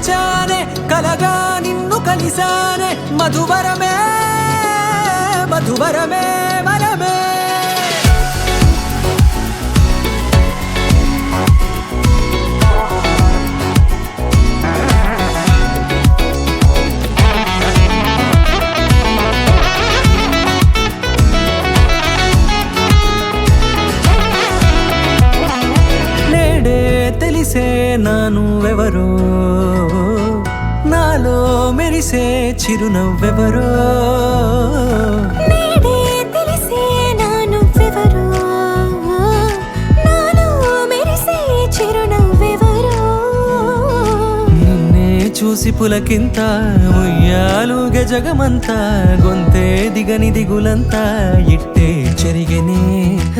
మరిచానే కలగా నిన్ను కలిసానే మధువరమే మధువరమే వరమే తెలిసే నానువెవరో నాలో మెరిసే చిరునవ్వెవరో నేడే తెలిసే నానువెవరో నాలో మెరిసే చిరునవ్వెవరో నిన్నే చూసి పులకింత ఉయ్యాలుగ జగమంతా గొంతే దిగని దిగులంతా ఇట్టే చెరిగనే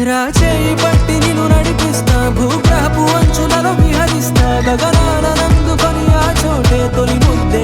రాచేయి పట్టి నిన్ను నడిపిస్తా భూగ్రహపు అంచులలో విహరిస్తా గగనాన నందుకొని ఆ చోటే తొలి ముద్ద